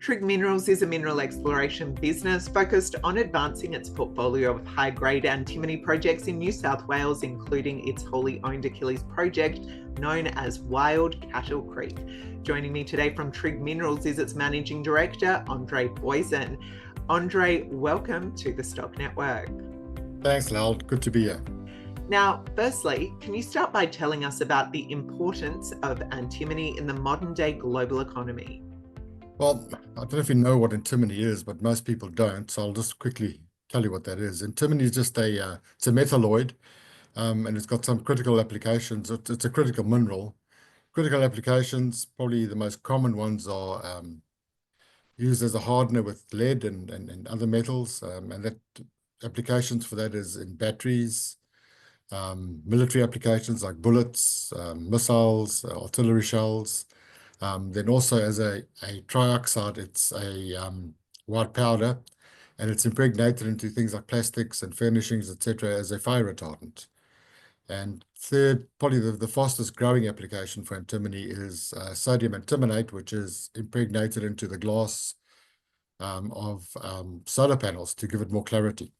Trigg Minerals is a mineral exploration business focused on advancing its portfolio of high-grade antimony projects in New South Wales, including its wholly owned Achilles project known as Wild Cattle Creek. Joining me today from Trigg Minerals is its Managing Director, Andre Booyzen. Andre, welcome to the Stock Network. Thanks, Lal. Good to be here. Now, firstly, can you start by telling us about the importance of antimony in the modern-day global economy? Well, I don't know if you know what antimony is, but most people don't, so I'll just quickly tell you what that is. Antimony is just it's a metalloid, and it's got some critical applications. It's a critical mineral. Critical applications, probably the most common ones are used as a hardener with lead and other metals, and that applications for that is in batteries, military applications like bullets, missiles, artillery shells. Then also as a trioxide, it's a white powder, and it's impregnated into things like plastics and furnishings, etc., as a fire retardant. And third, probably the fastest growing application for antimony is sodium antimonate, which is impregnated into the glass of solar panels to give it more clarity.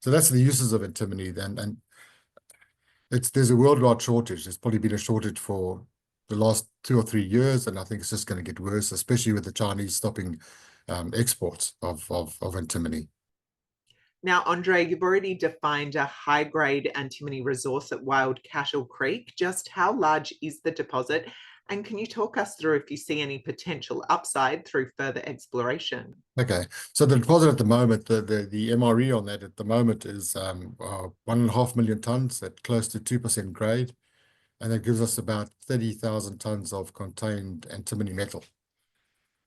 So that's the uses of antimony then, and there's a worldwide shortage. There's probably been a shortage for the last 2 or 3 years, and I think it's just going to get worse, especially with the Chinese stopping exports of antimony. Now, Andre, you've already defined a high-grade antimony resource at Wild Cattle Creek. Just how large is the deposit? And can you talk us through if you see any potential upside through further exploration? Okay, so the deposit at the moment, the MRE on that at the moment is 1.5 million tons at close to 2% grade. And that gives us about 30,000 tons of contained antimony metal.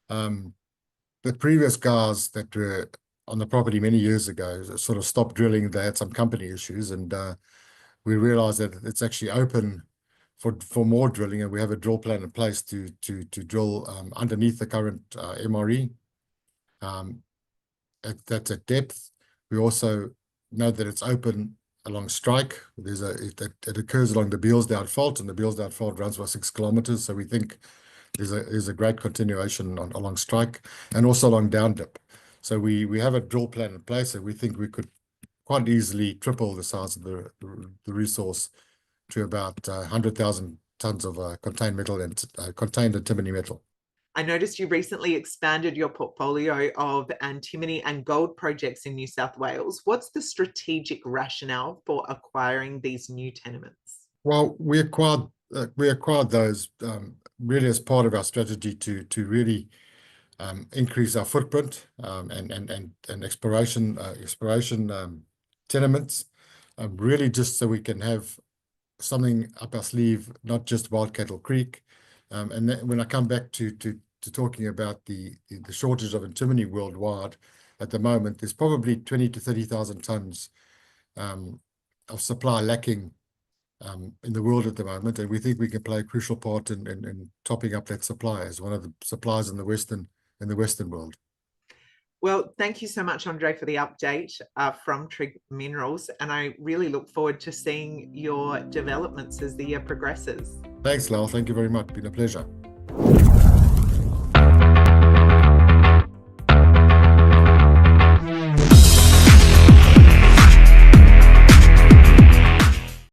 The previous guys that were on the property many years ago sort of stopped drilling. They had some company issues, and we realized that it's actually open for more drilling, and we have a drill plan in place to drill underneath the current MRE. That's at depth. We also know that it's open along strike. It occurs along the Beelsdown Fault, and the Beelsdown Fault runs for 6 kilometers. So we think there's a great continuation along strike and also along down dip. So we have a drill plan in place, and we think we could quite easily triple the size of the resource to about 100,000 tons of contained metal and contained antimony metal. I noticed you recently expanded your portfolio of antimony and gold projects in New South Wales. What's the strategic rationale for acquiring these new tenements? Well, we acquired those really as part of our strategy to really increase our footprint and exploration tenements, really just so we can have something up our sleeve, not just Wild Cattle Creek. And then when I come back to talking about the shortage of antimony worldwide, at the moment, there's probably 20 to 30,000 tons of supply lacking in the world at the moment, and we think we can play a crucial part in topping up that supply as one of the suppliers in the Western world. Well, thank you so much, Andre, for the update from Trigg Minerals, and I really look forward to seeing your developments as the year progresses. Thanks, Lal. Thank you very much. Been a pleasure.